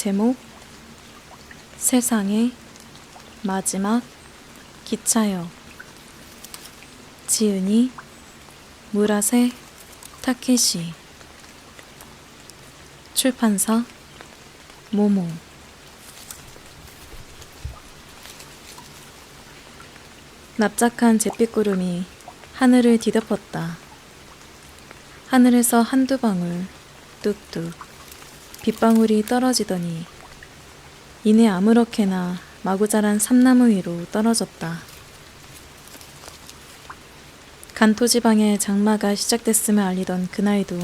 제목 세상의 마지막 기차역. 지은이 무라세 타케시. 출판사 모모. 납작한 잿빛구름이 하늘을 뒤덮었다. 하늘에서 한두 방울 뚝뚝 빗방울이 떨어지더니 이내 아무렇게나 마구 자란 삼나무 위로 떨어졌다. 간토지방의 장마가 시작됐음을 알리던 그날도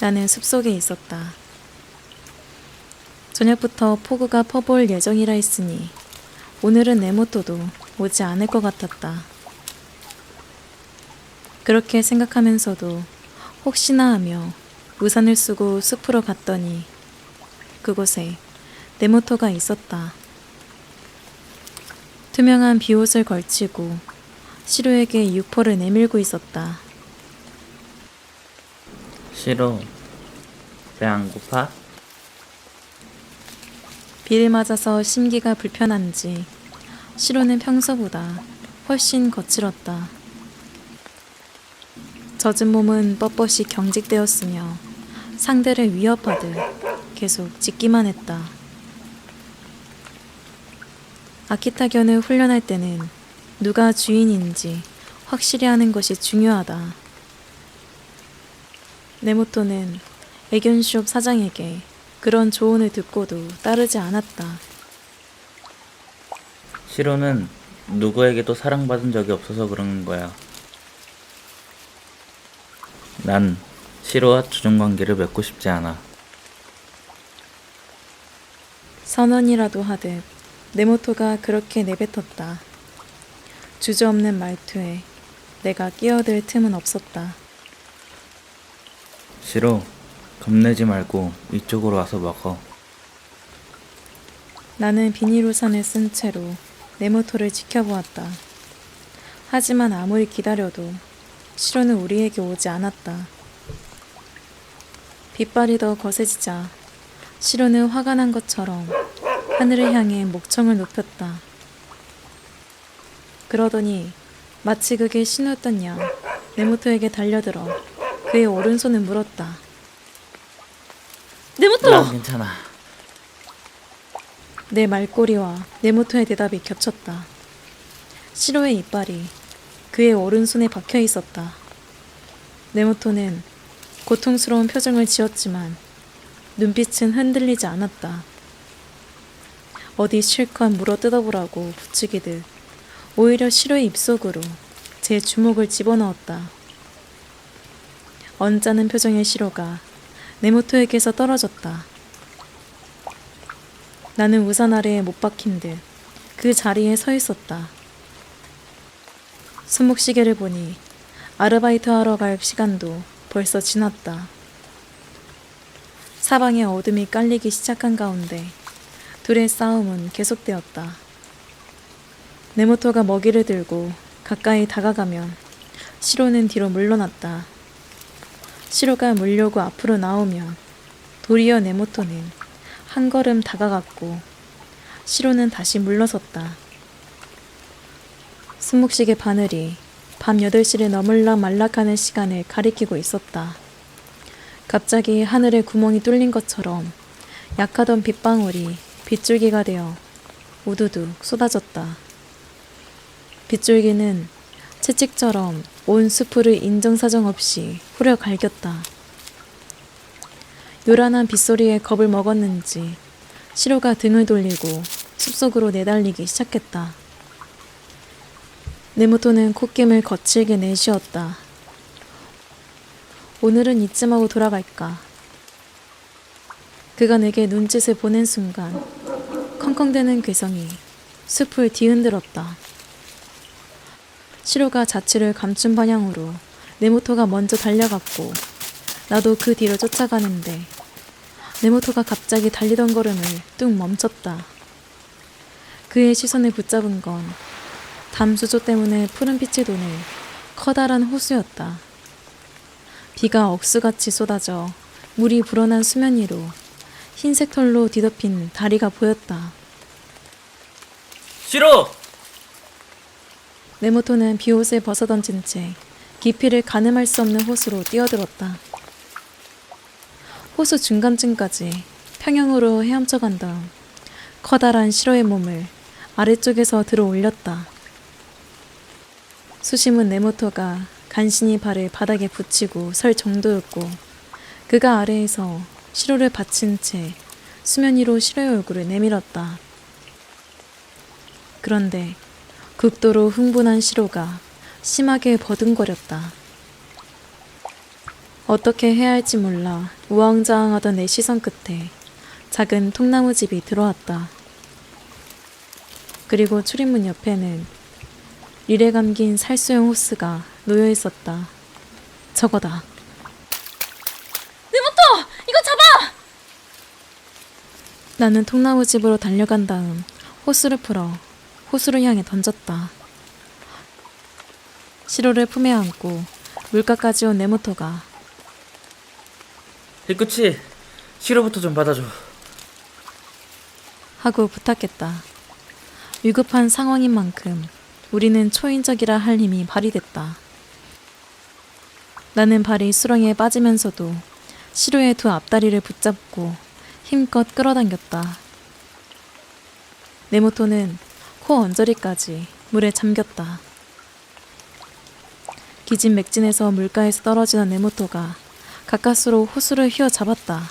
나는 숲속에 있었다. 저녁부터 폭우가 퍼부을 예정이라 했으니 오늘은 네모토도 오지 않을 것 같았다. 그렇게 생각하면서도 혹시나 하며 우산을 쓰고 숲으로 갔더니 그곳에 네모토가 있었다. 투명한 비옷을 걸치고 시로에게 육포를 내밀고 있었다. 시로, 배 안 고파? 비를 맞아서 심기가 불편한지 시로는 평소보다 훨씬 거칠었다. 젖은 몸은 뻣뻣이 경직되었으며 상대를 위협하듯 계속 짖기만 했다. 아키타견을 훈련할 때는 누가 주인인지 확실히 하는 것이 중요하다. 네모토는 애견숍 사장에게 그런 조언을 듣고도 따르지 않았다. 시로는 누구에게도 사랑받은 적이 없어서 그러는 거야. 난 시로와 주종관계를 맺고 싶지 않아. 선언이라도 하듯 네모토가 그렇게 내뱉었다. 주저없는 말투에 내가 끼어들 틈은 없었다. 시로, 겁내지 말고 이쪽으로 와서 먹어. 나는 비닐우산을 쓴 채로 네모토를 지켜보았다. 하지만 아무리 기다려도 시로는 우리에게 오지 않았다. 빗발이 더 거세지자 시로는 화가 난 것처럼 하늘을 향해 목청을 높였다. 그러더니 마치 그게 신호였던 양 네모토에게 달려들어 그의 오른손을 물었다. 네모토! 난 괜찮아. 내 말꼬리와 네모토의 대답이 겹쳤다. 시로의 이빨이 그의 오른손에 박혀 있었다. 네모토는 고통스러운 표정을 지었지만 눈빛은 흔들리지 않았다. 어디 실컷 물어 뜯어보라고 부추기듯 오히려 시로의 입속으로 제 주먹을 집어넣었다. 언짢은 표정의 시로가 네모토에게서 떨어졌다. 나는 우산 아래에 못 박힌 듯 그 자리에 서 있었다. 손목시계를 보니 아르바이트 하러 갈 시간도 벌써 지났다. 사방에 어둠이 깔리기 시작한 가운데 둘의 싸움은 계속되었다. 네모토가 먹이를 들고 가까이 다가가면 시로는 뒤로 물러났다. 시로가 물려고 앞으로 나오면 도리어 네모토는 한 걸음 다가갔고 시로는 다시 물러섰다. 손목시계 바늘이 밤 8시를 넘을락 말락하는 시간을 가리키고 있었다. 갑자기 하늘에 구멍이 뚫린 것처럼 약하던 빗방울이 빗줄기가 되어 우두둑 쏟아졌다. 빗줄기는 채찍처럼 온 수풀을 인정사정 없이 후려 갈겼다. 요란한 빗소리에 겁을 먹었는지 시로가 등을 돌리고 숲속으로 내달리기 시작했다. 네모토는 콧김을 거칠게 내쉬었다. 오늘은 이쯤 하고 돌아갈까. 그가 내게 눈짓을 보낸 순간 컹컹대는 괴성이 숲을 뒤흔들었다. 시로가 자취를 감춘 방향으로 네모토가 먼저 달려갔고 나도 그 뒤로 쫓아가는데 네모토가 갑자기 달리던 걸음을 뚝 멈췄다. 그의 시선을 붙잡은 건 담수조 때문에 푸른빛이 도는 커다란 호수였다. 비가 억수같이 쏟아져 물이 불어난 수면 위로 흰색 털로 뒤덮인 다리가 보였다. 싫어! 네모토는 비옷을 벗어던진 채 깊이를 가늠할 수 없는 호수로 뛰어들었다. 호수 중간쯤까지 평형으로 헤엄쳐간 다음 커다란 시로의 몸을 아래쪽에서 들어 올렸다. 수심은 네모토가 간신히 발을 바닥에 붙이고 설 정도였고 그가 아래에서 시로를 받친 채 수면 위로 시로의 얼굴을 내밀었다. 그런데 극도로 흥분한 시로가 심하게 버둥거렸다. 어떻게 해야 할지 몰라 우왕좌왕하던 내 시선 끝에 작은 통나무집이 들어왔다. 그리고 출입문 옆에는 릴에 감긴 살수용 호스가 놓여 있었다. 저거다. 네모토! 이거 잡아! 나는 통나무집으로 달려간 다음 호스를 풀어 호수를 향해 던졌다. 시로를 품에 안고 물가까지 온 네모토가 히쿠치, 시로부터 좀 받아줘. 하고 부탁했다. 위급한 상황인 만큼 우리는 초인적이라 할 힘이 발휘됐다. 나는 발이 수렁에 빠지면서도 시로의 두 앞다리를 붙잡고 힘껏 끌어당겼다. 네모토는 코 언저리까지 물에 잠겼다. 기진맥진해서 물가에서 떨어지던 네모토가 가까스로 호수를 휘어잡았다.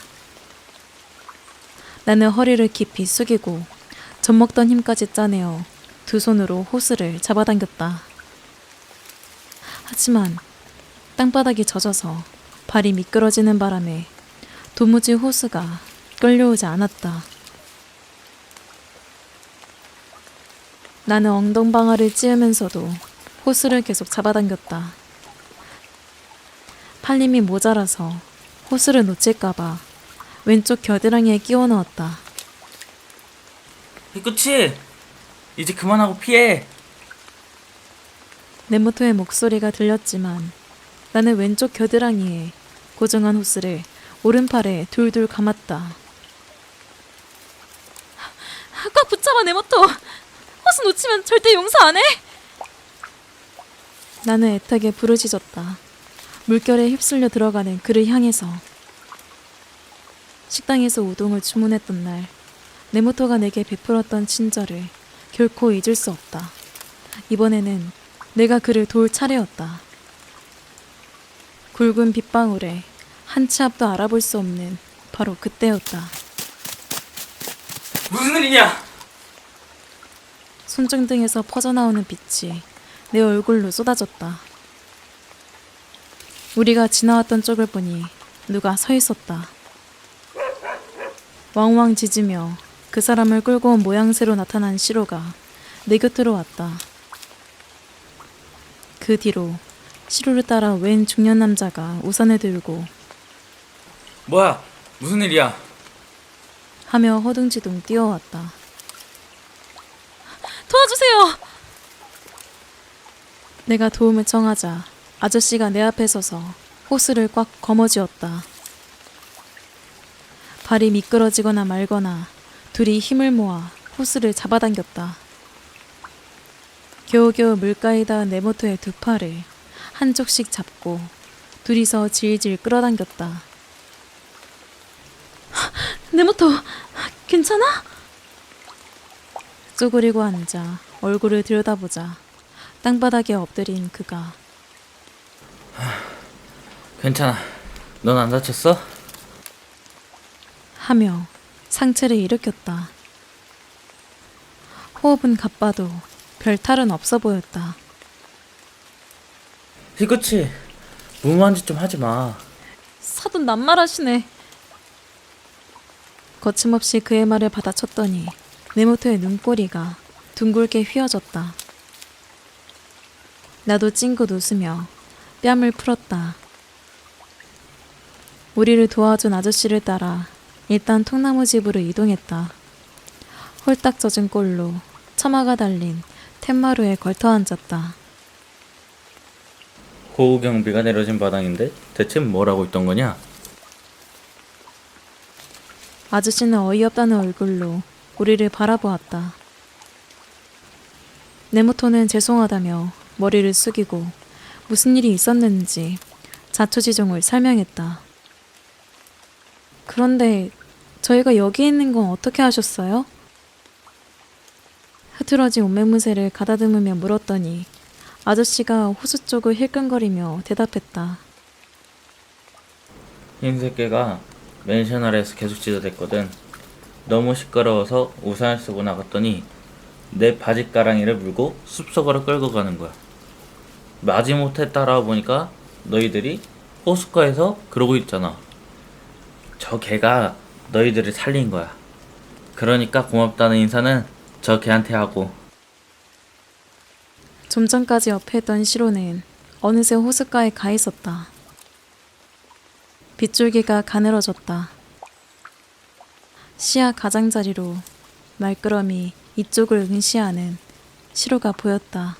나는 허리를 깊이 숙이고 젖먹던 힘까지 짜내어 두 손으로 호수를 잡아당겼다. 하지만 땅바닥이 젖어서 발이 미끄러지는 바람에 도무지 호수가 끌려오지 않았다. 나는 엉덩방아를 찧으면서도 호수를 계속 잡아당겼다. 팔힘이 모자라서 호수를 놓칠까봐 왼쪽 겨드랑이에 끼워 넣었다. 히쿠치, 이제 그만하고 피해. 네모토의 목소리가 들렸지만 나는 왼쪽 겨드랑이에 고정한 호스를 오른팔에 둘둘 감았다. 꽉 붙잡아 네모토! 호스 놓치면 절대 용서 안 해! 나는 애타게 부르짖었다. 물결에 휩쓸려 들어가는 그를 향해서. 식당에서 우동을 주문했던 날 네모토가 내게 베풀었던 친절을 결코 잊을 수 없다. 이번에는 내가 그를 도울 차례였다. 굵은 빗방울에 한 치 앞도 알아볼 수 없는 바로 그때였다. 무슨 일이냐? 손등등에서 퍼져나오는 빛이 내 얼굴로 쏟아졌다. 우리가 지나왔던 쪽을 보니 누가 서 있었다. 왕왕 짖으며 그 사람을 끌고 온 모양새로 나타난 시로가 내 곁으로 왔다. 그 뒤로 시로를 따라 웬 중년 남자가 우산을 들고 뭐야? 무슨 일이야? 하며 허둥지둥 뛰어왔다. 도와주세요! 내가 도움을 청하자 아저씨가 내 앞에 서서 호스를 꽉 거머쥐었다. 발이 미끄러지거나 말거나 둘이 힘을 모아 호스를 잡아당겼다. 겨우겨우 물가에 닿은 네모토의 두 팔을 한쪽씩 잡고 둘이서 질질 끌어당겼다. 네모토, 괜찮아? 쪼그리고 앉아 얼굴을 들여다보자 땅바닥에 엎드린 그가 괜찮아. 넌 안 다쳤어? 하며 상체를 일으켰다. 호흡은 가빠도 별 탈은 없어 보였다. 히쿠치, 무모한 짓 좀 하지 마. 사돈 낱말하시네. 거침없이 그의 말을 받아쳤더니 네모토의 눈꼬리가 둥글게 휘어졌다. 나도 찡긋 웃으며 뺨을 풀었다. 우리를 도와준 아저씨를 따라 일단 통나무 집으로 이동했다. 홀딱 젖은 꼴로 처마가 달린 텐마루에 걸터 앉았다. 호우경비가 내려진 바닥인데 대체 뭘 하고 있던 거냐? 아저씨는 어이없다는 얼굴로 우리를 바라보았다. 네모토는 죄송하다며 머리를 숙이고 무슨 일이 있었는지 자초지종을 설명했다. 그런데 저희가 여기 있는 건 어떻게 하셨어요? 흐트러진 옷매무새를 가다듬으며 물었더니 아저씨가 호수 쪽을 힐끔거리며 대답했다. 흰색개가 맨션 아래에서 계속 찢어댔거든. 너무 시끄러워서 우산을 쓰고 나갔더니 내 바지가랑이를 물고 숲속으로 끌고 가는 거야. 마지못해 따라와 보니까 너희들이 호숫가에서 그러고 있잖아. 저 개가 너희들을 살린 거야. 그러니까 고맙다는 인사는 저 개한테 하고. 좀 전까지 옆에 있던 시로는 어느새 호숫가에 가 있었다. 빗줄기가 가늘어졌다. 시야 가장자리로 말끄러미 이쪽을 응시하는 시로가 보였다.